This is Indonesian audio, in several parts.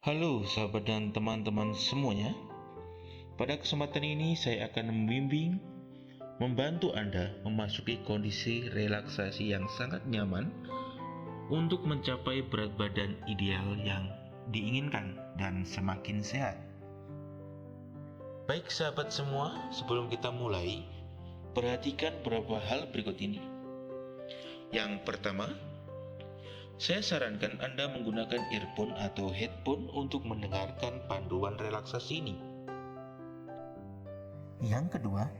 Halo sahabat dan teman-teman semuanya. Pada kesempatan ini saya akan membimbing, membantu Anda memasuki kondisi relaksasi yang sangat nyaman untuk mencapai berat badan ideal yang diinginkan dan semakin sehat. Baik sahabat semua, sebelum kita mulai, perhatikan beberapa hal berikut ini. Yang pertama, saya sarankan Anda menggunakan earphone atau headphone untuk mendengarkan panduan relaksasi ini. Yang kedua,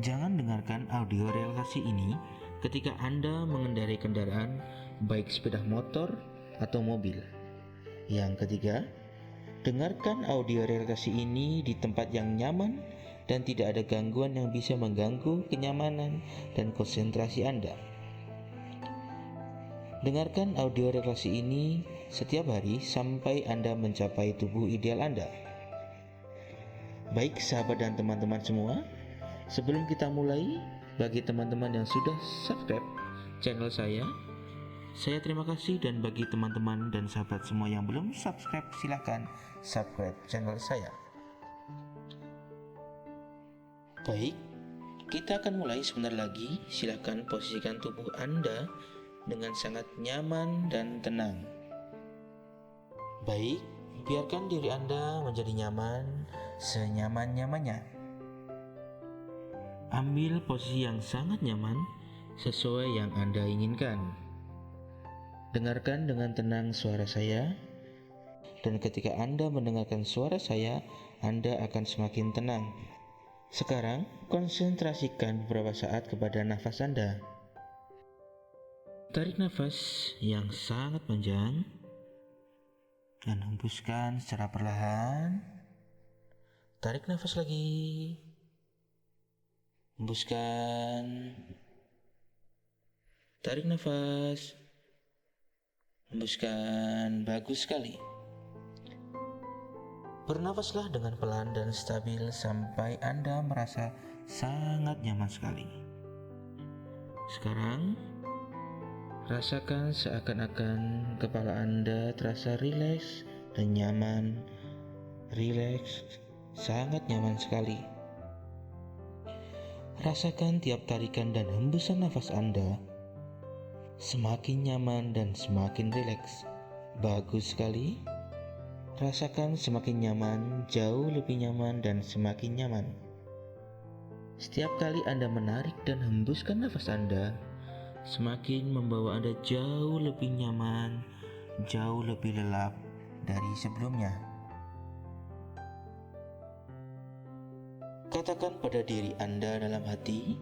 jangan dengarkan audio relaksasi ini ketika Anda mengendarai kendaraan, baik sepeda motor atau mobil. Yang ketiga, dengarkan audio relaksasi ini di tempat yang nyaman dan tidak ada gangguan yang bisa mengganggu kenyamanan dan konsentrasi Anda. Dengarkan audio relaksasi ini setiap hari sampai Anda mencapai tubuh ideal Anda. Baik sahabat dan teman-teman semua, sebelum kita mulai, bagi teman-teman yang sudah subscribe channel saya terima kasih, dan bagi teman-teman dan sahabat semua yang belum subscribe, silahkan subscribe channel saya. Baik, kita akan mulai sebentar lagi. Silahkan posisikan tubuh Anda dengan sangat nyaman dan tenang. Baik, biarkan diri Anda menjadi nyaman senyaman-nyamannya. Ambil posisi yang sangat nyaman sesuai yang Anda inginkan. Dengarkan dengan tenang suara saya, dan ketika Anda mendengarkan suara saya, Anda akan semakin tenang. Sekarang, konsentrasikan beberapa saat kepada nafas Anda. Tarik nafas yang sangat panjang dan hembuskan secara perlahan. Tarik nafas lagi. Hembuskan. Tarik nafas. Hembuskan. Bagus sekali. Bernafaslah dengan pelan dan stabil sampai Anda merasa sangat nyaman sekali. Sekarang, rasakan seakan-akan kepala Anda terasa rileks dan nyaman. Rileks, sangat nyaman sekali. Rasakan tiap tarikan dan hembusan nafas Anda semakin nyaman dan semakin rileks. Bagus sekali. Rasakan semakin nyaman, jauh lebih nyaman dan semakin nyaman. Setiap kali Anda menarik dan hembuskan nafas Anda, semakin membawa Anda jauh lebih nyaman, jauh lebih lelap dari sebelumnya. Katakan pada diri Anda dalam hati,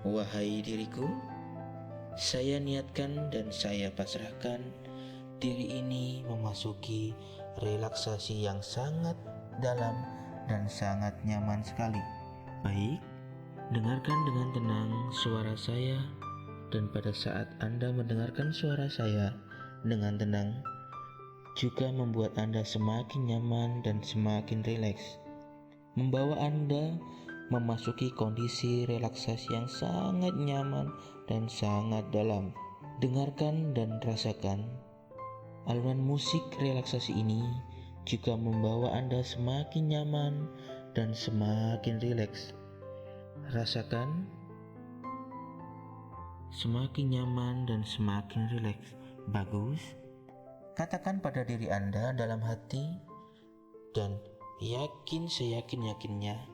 "Wahai diriku, saya niatkan dan saya pasrahkan diri ini memasuki relaksasi yang sangat dalam dan sangat nyaman sekali." Baik, dengarkan dengan tenang suara saya. Dan pada saat Anda mendengarkan suara saya dengan tenang, juga membuat Anda semakin nyaman dan semakin rileks, membawa Anda memasuki kondisi relaksasi yang sangat nyaman dan sangat dalam. Dengarkan dan rasakan alunan musik relaksasi ini juga membawa Anda semakin nyaman dan semakin rileks. Rasakan semakin nyaman dan semakin rileks. Bagus. Katakan pada diri Anda dalam hati dan yakin seyakin-yakinnya.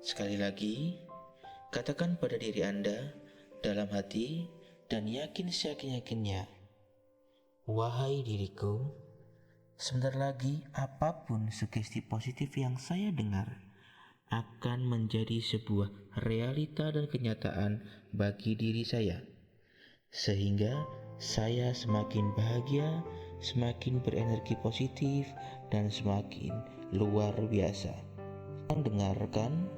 Sekali lagi, katakan pada diri Anda dalam hati dan yakin seyakin-yakinnya. Wahai diriku, sebentar lagi apapun sugesti positif yang saya dengar akan menjadi sebuah realita dan kenyataan bagi diri saya, sehingga saya semakin bahagia, semakin berenergi positif, dan semakin luar biasa. Dengarkan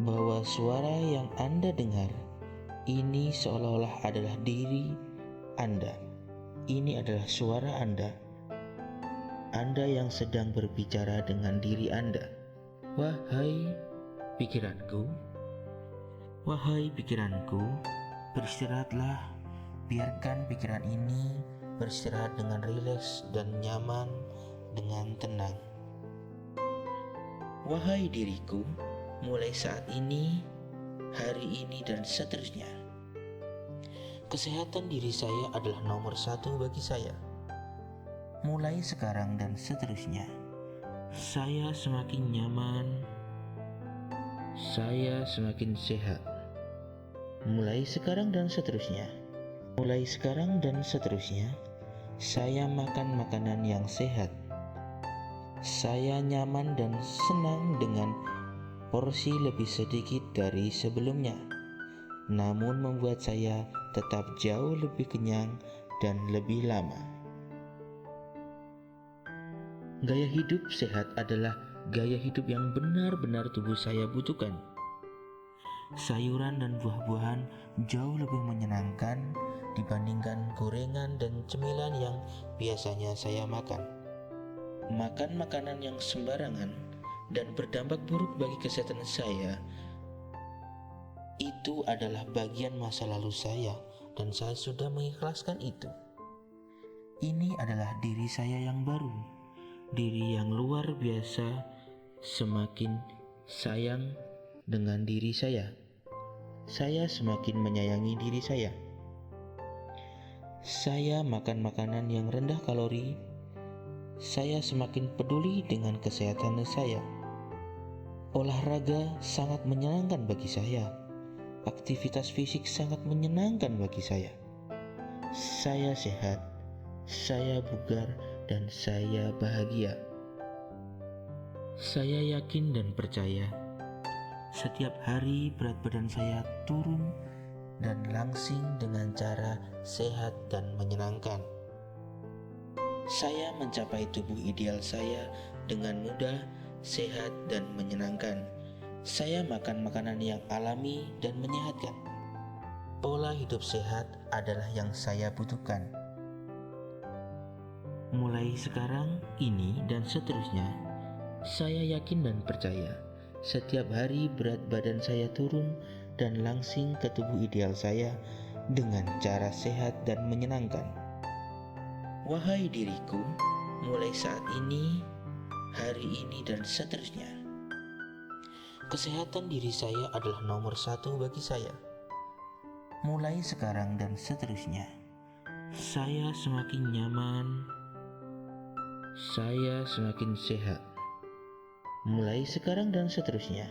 bahwa suara yang Anda dengar ini seolah-olah adalah diri Anda. Ini adalah suara Anda. Anda yang sedang berbicara dengan diri Anda. Wahai pikiranku, wahai pikiranku, beristirahatlah. Biarkan pikiran ini beristirahat dengan rileks dan nyaman dengan tenang. Wahai diriku, mulai saat ini, hari ini dan seterusnya, kesehatan diri saya adalah nomor satu bagi saya. Mulai sekarang dan seterusnya, saya semakin nyaman, saya semakin sehat. Mulai sekarang dan seterusnya, saya makan makanan yang sehat. Saya nyaman dan senang dengan porsi lebih sedikit dari sebelumnya, namun membuat saya tetap jauh lebih kenyang dan lebih lama. Gaya hidup sehat adalah gaya hidup yang benar-benar tubuh saya butuhkan. Sayuran dan buah-buahan jauh lebih menyenangkan dibandingkan gorengan dan cemilan yang biasanya saya makan. Makan makanan yang sembarangan dan berdampak buruk bagi kesehatan saya itu adalah bagian masa lalu saya, dan saya sudah mengikhlaskan itu. Ini adalah diri saya yang baru, diri yang luar biasa, semakin sayang dengan diri saya. Saya semakin menyayangi diri saya. Saya makan makanan yang rendah kalori. Saya semakin peduli dengan kesehatan saya. Olahraga sangat menyenangkan bagi saya. Aktivitas fisik sangat menyenangkan bagi saya. Saya sehat, saya bugar, dan saya bahagia. Saya yakin dan percaya, setiap hari berat badan saya turun dan langsing dengan cara sehat dan menyenangkan. Saya mencapai tubuh ideal saya dengan mudah, sehat, dan menyenangkan. Saya makan makanan yang alami dan menyehatkan. Pola hidup sehat adalah yang saya butuhkan. Mulai sekarang, ini, dan seterusnya, saya yakin dan percaya, setiap hari berat badan saya turun dan langsing ke tubuh ideal saya dengan cara sehat dan menyenangkan. Wahai diriku, mulai saat ini, hari ini dan seterusnya, kesehatan diri saya adalah nomor satu bagi saya. Mulai sekarang dan seterusnya, saya semakin nyaman, saya semakin sehat. Mulai sekarang dan seterusnya,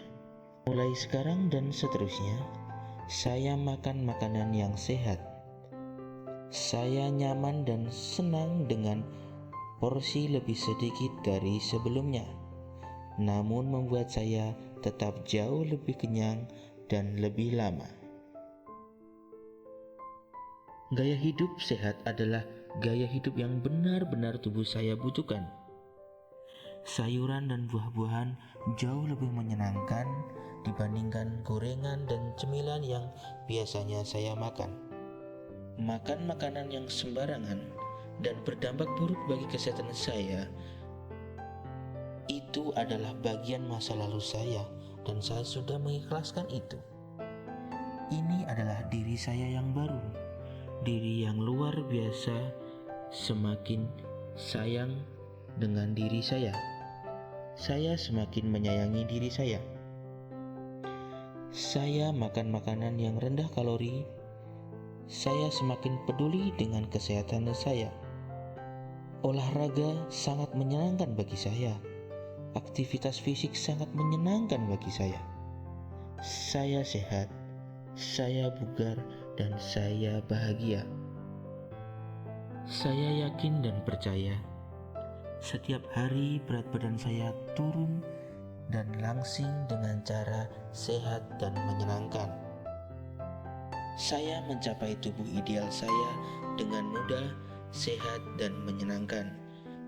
saya makan makanan yang sehat. Saya nyaman dan senang dengan porsi lebih sedikit dari sebelumnya, namun membuat saya tetap jauh lebih kenyang dan lebih lama. Gaya hidup sehat adalah gaya hidup yang benar-benar tubuh saya butuhkan. Sayuran dan buah-buahan jauh lebih menyenangkan dibandingkan gorengan dan cemilan yang biasanya saya makan. Makan makanan yang sembarangan dan berdampak buruk bagi kesehatan saya itu adalah bagian masa lalu saya, dan saya sudah mengikhlaskan itu. Ini adalah diri saya yang baru, diri yang luar biasa, semakin sayang dengan diri saya. Saya semakin menyayangi diri saya. Saya makan makanan yang rendah kalori. Saya semakin peduli dengan kesehatan saya. Olahraga sangat menyenangkan bagi saya. Aktivitas fisik sangat menyenangkan bagi saya. Saya sehat, saya bugar, dan saya bahagia. Saya yakin dan percaya, setiap hari berat badan saya turun dan langsing dengan cara sehat dan menyenangkan. Saya mencapai tubuh ideal saya dengan mudah, sehat, dan menyenangkan.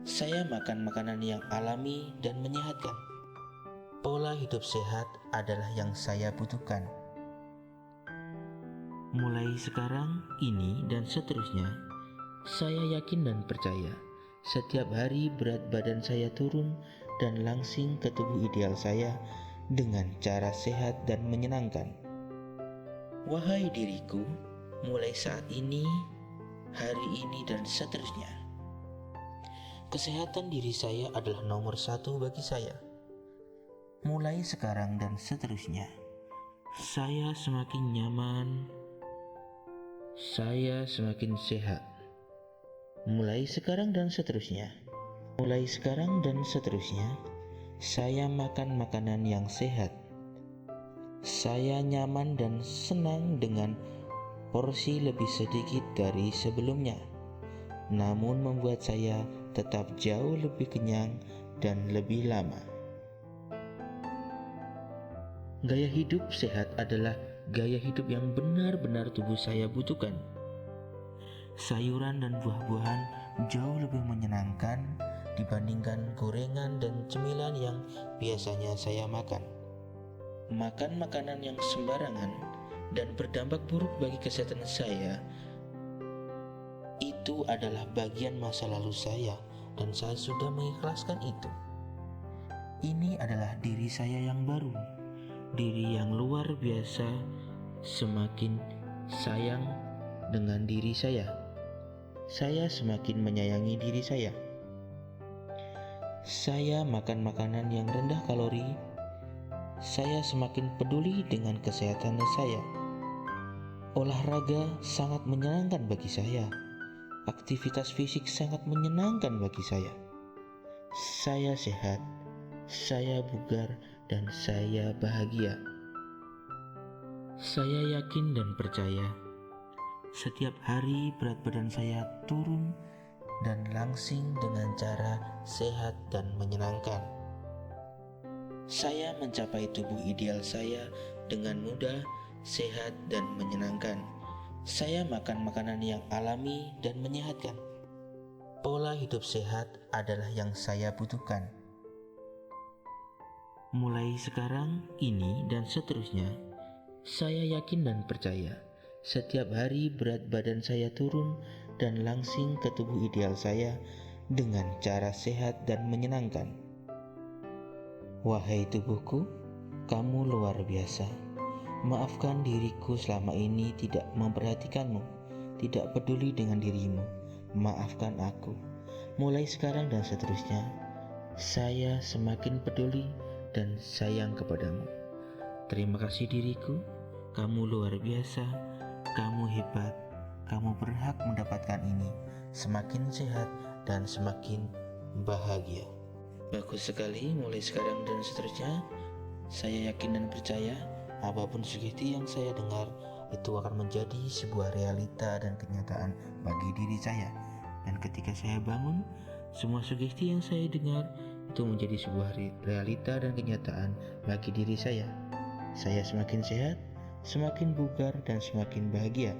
Saya makan makanan yang alami dan menyehatkan. Pola hidup sehat adalah yang saya butuhkan. Mulai sekarang, ini, dan seterusnya, saya yakin dan percaya, setiap hari berat badan saya turun dan langsing ke tubuh ideal saya dengan cara sehat dan menyenangkan. Wahai diriku, mulai saat ini, hari ini dan seterusnya. Kesehatan diri saya adalah nomor satu bagi saya. Mulai sekarang dan seterusnya, saya semakin nyaman, saya semakin sehat. Mulai sekarang dan seterusnya, saya makan makanan yang sehat. Saya nyaman dan senang dengan porsi lebih sedikit dari sebelumnya, namun membuat saya tetap jauh lebih kenyang dan lebih lama. Gaya hidup sehat adalah gaya hidup yang benar-benar tubuh saya butuhkan. Sayuran dan buah-buahan jauh lebih menyenangkan dibandingkan gorengan dan cemilan yang biasanya saya makan. Makan makanan yang sembarangan dan berdampak buruk bagi kesehatan saya itu adalah bagian masa lalu saya, dan saya sudah mengikhlaskan itu. Ini adalah diri saya yang baru, diri yang luar biasa. Semakin sayang dengan diri saya semakin menyayangi diri saya. Saya makan makanan yang rendah kalori. Saya semakin peduli dengan kesehatan saya. Olahraga sangat menyenangkan bagi saya. Aktivitas fisik sangat menyenangkan bagi saya. Saya sehat, saya bugar, dan saya bahagia. Saya yakin dan percaya setiap hari berat badan saya turun dan langsing dengan cara sehat dan menyenangkan. Saya mencapai tubuh ideal saya dengan mudah, sehat, dan menyenangkan. Saya makan makanan yang alami dan menyehatkan. Pola hidup sehat adalah yang saya butuhkan. Mulai sekarang, ini, dan seterusnya, saya yakin dan percaya setiap hari berat badan saya turun dan langsing ke tubuh ideal saya dengan cara sehat dan menyenangkan. Wahai tubuhku, kamu luar biasa. Maafkan diriku selama ini tidak memperhatikanmu, tidak peduli dengan dirimu. Maafkan aku. Mulai sekarang dan seterusnya, saya semakin peduli dan sayang kepadamu. Terima kasih diriku, kamu luar biasa, kamu hebat, kamu berhak mendapatkan ini. Semakin sehat dan semakin bahagia. Bagus sekali. Mulai sekarang dan seterusnya, saya yakin dan percaya apapun sugesti yang saya dengar itu akan menjadi sebuah realita dan kenyataan bagi diri saya. Dan ketika saya bangun, semua sugesti yang saya dengar itu menjadi sebuah realita dan kenyataan bagi diri saya. Saya semakin sehat, semakin bugar, dan semakin bahagia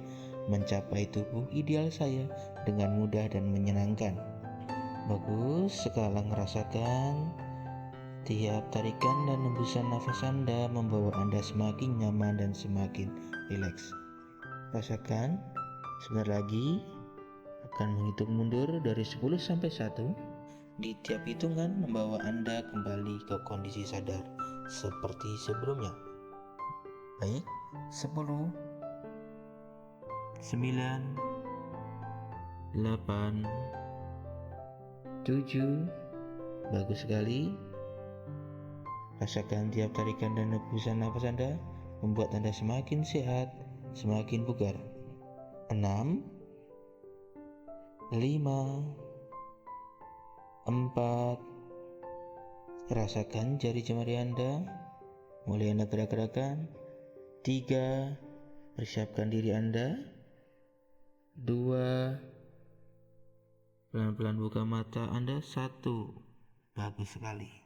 mencapai tubuh ideal saya dengan mudah dan menyenangkan. Bagus, sekarang rasakan tiap tarikan dan hembusan nafas Anda membawa Anda semakin nyaman dan semakin rileks. Rasakan, sebentar lagi akan menghitung mundur dari 10 sampai 1. Di tiap hitungan membawa Anda kembali ke kondisi sadar seperti sebelumnya. Baik, 10, 9, 8, 7. Bagus sekali. Rasakan tiap tarikan dan hembusan nafas Anda membuat Anda semakin sehat, semakin bugar. 6, 5, 4. Rasakan jari jemari Anda mulai Anda gerak-gerakan. 3. Persiapkan diri Anda. 2. Pelan-pelan buka mata Anda. 1. Bagus sekali.